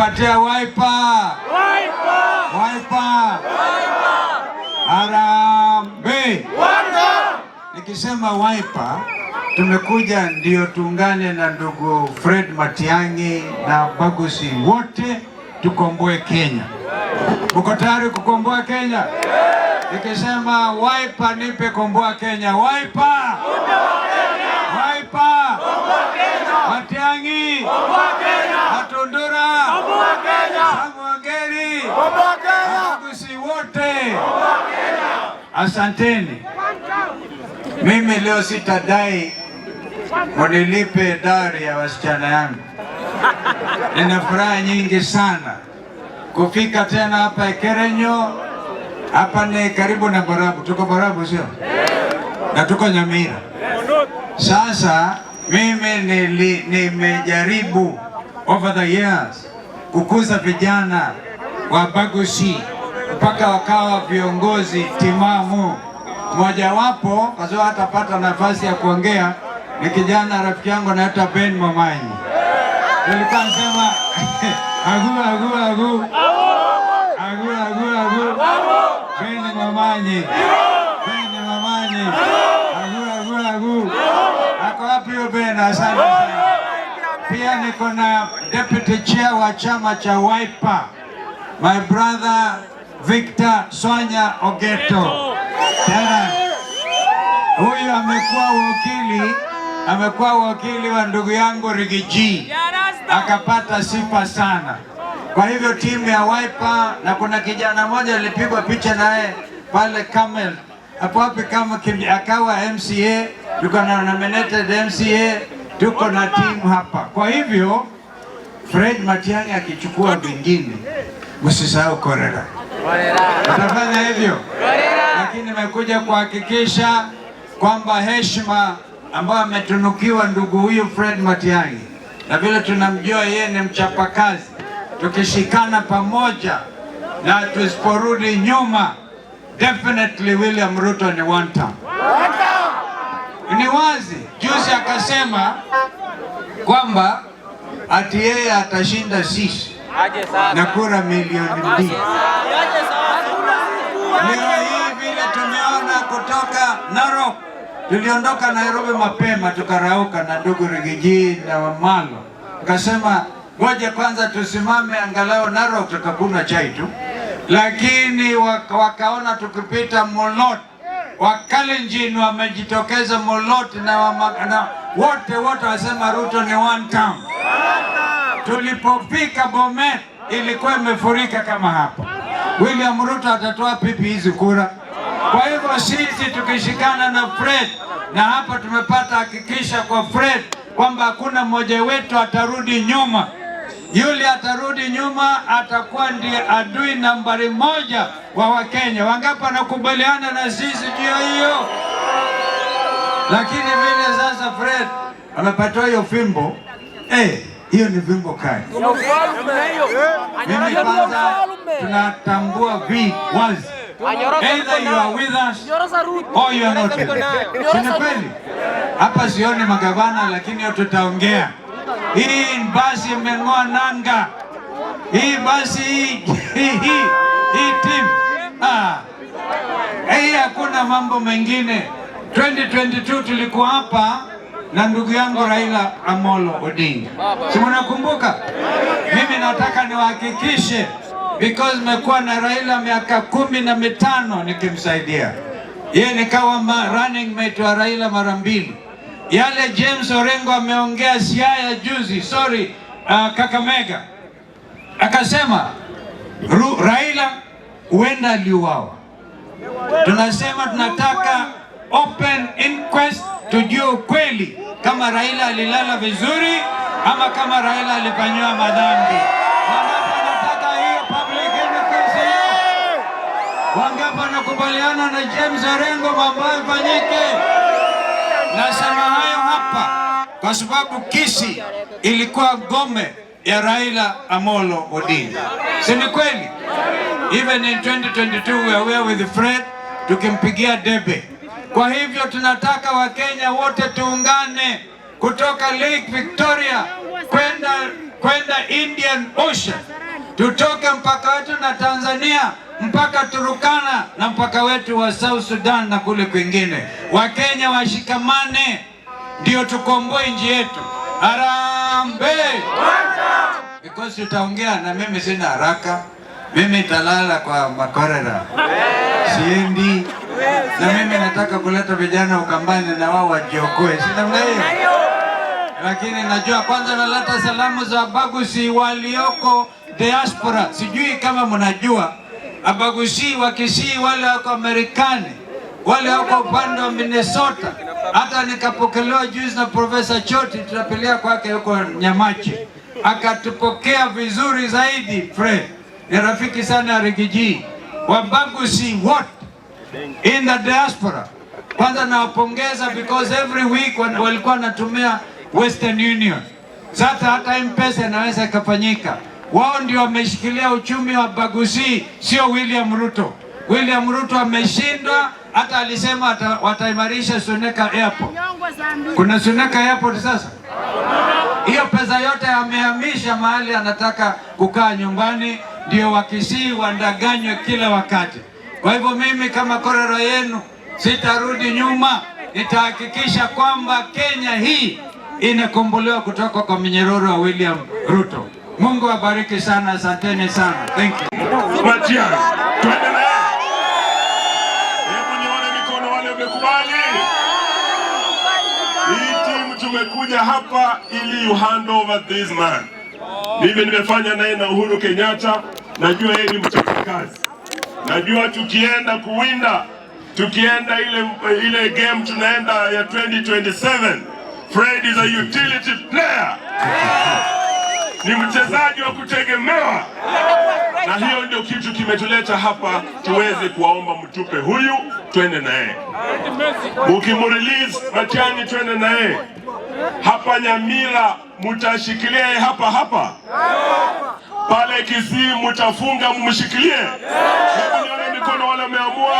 kupatia Wiper. Harambee. Nikisema Wiper, tumekuja ndio tuungane na ndugu Fred Matiang'i na Bagusi wote tukomboe Kenya. Uko tayari kukomboa Kenya? Nikisema Wiper, nipe komboa Kenya. Wiper! Wiper! Matiang'i! Atundura! Samwangeri! Bagusi wote! Asanteni. Mimi leo sitadai munilipe dari ya wasichana yangu. Nina furaha nyingi sana kufika tena hapa Ekerenyo. Hapa ni karibu na Borabu. Tuko Borabu sio? Na tuko Nyamira. Sasa mimi nimejaribu over the years kukuza vijana wa Bagusi mpaka wakawa viongozi timamu. Mmoja wapo kwa sababu hatapata nafasi ya kuongea ni kijana rafiki yangu anaitwa Ben Momanyi. Nilikuwa nasema agu Ben Momanyi. Agu. Ako wapi huyo Ben? Asante sana. Pia niko na deputy chair wa chama cha Wiper, my brother Victor Sonya Ogeto. Tena huyu amekuwa wakili wa ndugu yangu Rigiji, akapata sifa sana. Kwa hivyo timu ya Wiper, na kuna kijana mmoja alipigwa picha naye pale Camel hapo wapi kama akawa MCA, tuko na nominated MCA, tuko na timu hapa. Kwa hivyo Fred Matiang'i akichukua vingine, msisahau Korera. Tutafanya hivyo. Lakini nimekuja kuhakikisha kwamba heshima ambayo ametunukiwa ndugu huyu Fred Matiang'i, na vile tunamjua yeye ni mchapakazi, tukishikana pamoja na tusiporudi nyuma, definitely William Ruto ni one term. Ni wazi, juzi akasema kwamba ati yeye atashinda sisi na kura milioni 2. Leo hii vile tumeona kutoka Narok, tuliondoka Nairobi mapema tukarauka na ndugu Rigiji na Wamalo. Kasema ngoja kwanza tusimame angalau Narok tutakunywa chai tu. Lakini wakaona tukipita Molot, Wakalenjin wamejitokeza Molot na wote wasema Ruto ni one term. Tulipofika Bomet ilikuwa imefurika kama hapa. William Ruto atatoa pipi hizi kura. Kwa hivyo sisi tukishikana na Fred, na hapa tumepata hakikisha kwa Fred kwamba hakuna mmoja wetu atarudi nyuma. Yule atarudi nyuma atakuwa ndiye adui nambari 1 wa Wakenya. Wangapi wanakubaliana na sisi juu hiyo? Lakini vile sasa Fred amepata hiyo fimbo, hiyo ni fimbo kali. Mimi kwanza tunatambua wazi. Either you are with us or you are not with us. Sina kweli? Hapa sioni magavana, lakini hiyo tutaongea. Hii basi imeng'oa nanga. Hii basi hii team. Hakuna mambo mengine. 2022 tulikuwa hapa na ndugu yangu Raila Amolo Odinga. Si mnakumbuka? Mimi nataka niwahakikishe, because nimekuwa na Raila miaka 15 nikimsaidia. Yeye nikawa running mate wa Raila mara 2. Yale James Orengo ameongea Siaya juzi, Kakamega. Akasema Raila huenda aliuawa. Tunasema tunataka open inquest tujue ukweli kama Raila alilala vizuri ama kama Raila alifanywa madhambi. Wangapi wanataka hiyo public inquest? Wangapi wanakubaliana na James Orengo mambo yafanyike? Nasema hayo hapa kwa sababu Kisii ilikuwa ngome ya Raila Amolo Odinga. Si ni kweli? Even in 2022 we were with Fred tukimpigia debe. Kwa hivyo tunataka Wakenya wote tuungane kutoka Lake Victoria kwenda kwenda Indian Ocean, tutoke mpaka wetu na Tanzania mpaka Turukana na mpaka wetu wa South Sudan na kule kwingine. Wakenya washikamane ndio tukomboe nchi yetu. Harambee! Because tutaongea na mimi sina haraka. Mimi nitalala kwa makorera. Siendi. Na mimi nataka kuleta vijana Ukambani na wao wajiokoe. Sina mna hiyo. Lakini najua kwanza naleta salamu za Abagusi walioko diaspora. Sijui kama mnajua Abagusi wa Kisii wale wako Amerikani, wale wako upande wa Minnesota. Hata nikapokelewa juzi na Profesa Choti, tunapelea kwake huko Nyamachi. Akatupokea vizuri zaidi. Fred ni rafiki sana Rigiji. Wabagusi what in the diaspora, kwanza nawapongeza because every week walikuwa natumia Western Union. Sasa hata M-Pesa inaweza ikafanyika. Wao ndio wameshikilia uchumi wa Bagusi, sio William Ruto. William Ruto ameshindwa, hata alisema wataimarisha Suneka Airport. Kuna Suneka Airport sasa? Hiyo pesa yote amehamisha mahali anataka kukaa nyumbani, ndio Wakisii wandaganywe kila wakati. Kwa hivyo mimi kama korero yenu sitarudi nyuma, nitahakikisha kwamba Kenya hii inakombolewa kutoka kwa minyororo wa William Ruto. Mungu abariki sana, asanteni sana. Thank you. Matiang'i, tuendelee. Hebu nione mikono wale wamekubali. Hii timu tumekuja hapa ili you hand over this man. Mimi nimefanya naye na Uhuru Kenyatta, najua yeye ni mchapakazi. Najua tukienda kuwinda, tukienda ile game tunaenda ya 2027, Fred is a utility player. Ni mchezaji wa kutegemewa. Na hiyo ndio kitu kimetuleta hapa, tuweze kuwaomba mtupe huyu twende naye. Ukimrelease Matiang'i twende naye. Hapa Nyamira mutashikilia hapa hapa. Pale Kisii mutafunga mumshikilie. Hebu nione mikono wale wameamua.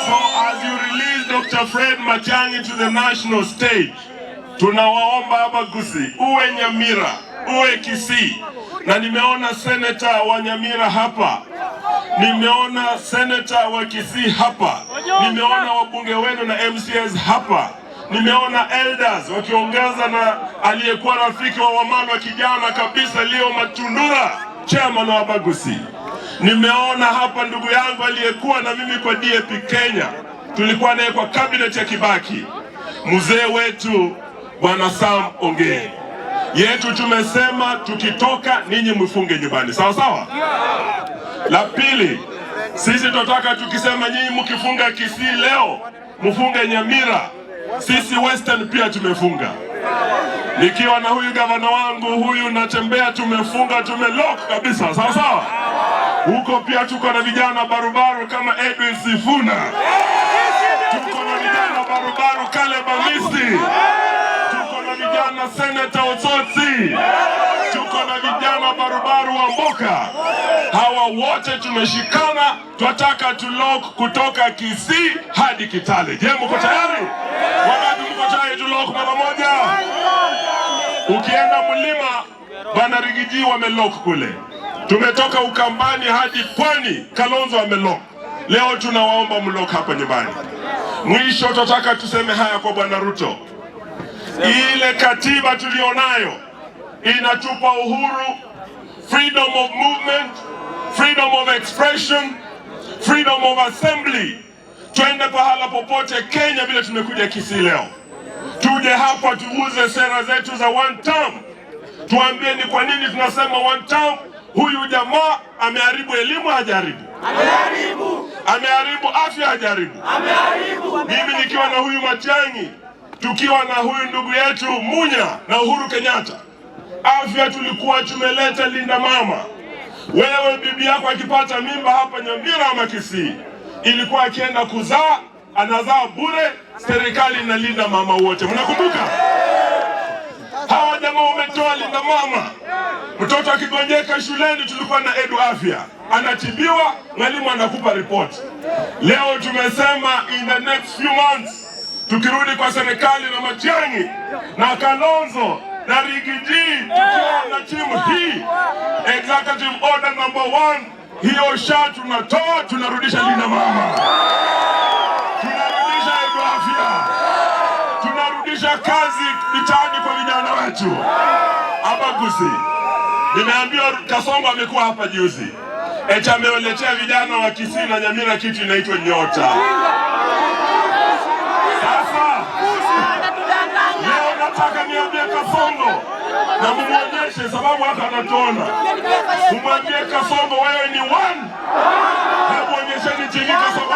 So as you release Dr. Fred Matiang'i to the national stage, tunawaomba Abagusi, uwe Nyamira, uwe Kisii. Na nimeona senator wa Nyamira hapa, nimeona senator wa Kisii hapa, nimeona wabunge wenu na MCAs hapa, nimeona elders wakiongeza na aliyekuwa rafiki wa Wamalwa kijana kabisa Leo Matundura, chairman wa Abagusi. Nimeona hapa ndugu yangu aliyekuwa na mimi kwa DAP Kenya, tulikuwa naye kwa cabinet ya Kibaki, mzee wetu Bwana Sam Ongei. Yetu tumesema tukitoka ninyi mfunge nyumbani. Sawa sawa? La pili, sisi tunataka tukisema nyinyi mkifunga Kisii leo, mfunge Nyamira. Sisi Western pia tumefunga. Nikiwa na huyu gavana wangu huyu natembea, tumefunga, tumelock kabisa. Sawa sawa? Huko pia tuko na vijana barubaru kama Edwin Sifuna. Tuko na vijana barubaru Caleb Amisi. Tuko na vijana Senator Otsotsi. Tuko na vijana barubaru wa Mboka. Hawa wote tumeshikana, tunataka tulock kutoka Kisii hadi Kitale. Je, mko tayari? Wakati mko tayari tulock mara moja? Ukienda mlima Bwana Rigiji wamelock kule. Tumetoka Ukambani hadi Pwani, Kalonzo wamelock. Leo tunawaomba mlock hapa nyumbani. Mwisho tutataka tuseme haya kwa Bwana Ruto. Ile katiba tulionayo inatupa uhuru, freedom of movement, freedom of expression, freedom of assembly. Twende pahala popote Kenya vile tumekuja Kisii leo. Tuje hapa tuuze sera zetu za one term. Tuambie ni kwa nini tunasema one term. Huyu jamaa ameharibu elimu, hajaribu. Ameharibu. Ameharibu afya, hajaribu. Ameharibu. Mimi nikiwa na huyu Matiang'i, tukiwa na huyu ndugu yetu Munya na Uhuru Kenyatta, afya tulikuwa tumeleta linda mama. Wewe bibi yako akipata mimba hapa Nyamira ama Kisii, ilikuwa akienda kuzaa, anazaa bure, serikali inalinda mama wote. Mnakumbuka? Hawa jamaa wametoa linda mama. Mtoto akigonjeka shuleni tulikuwa na Edu Afya. Anatibiwa, mwalimu anakupa report. Leo tumesema in the next few months tukirudi kwa serikali na Matiang'i na Kalonzo na Rigiji tukiwa na timu hii. Executive order number 1, hiyo SHA tunatoa, tunarudisha Linda Mama, tunarudisha afya, tunarudisha kazi mitaani kwa vijana wetu. Hapa Gusii nimeambiwa Kasongo amekuwa hapa juzi, eti amewaletea vijana wa Kisii na Nyamira kitu inaitwa Nyota. Sasa leo nataka niambie Kasongo na mumuonyeshe, sababu hata anatuona. Mumwambie Kasongo wewe ni one. Hebu onyesheni chini Kasongo.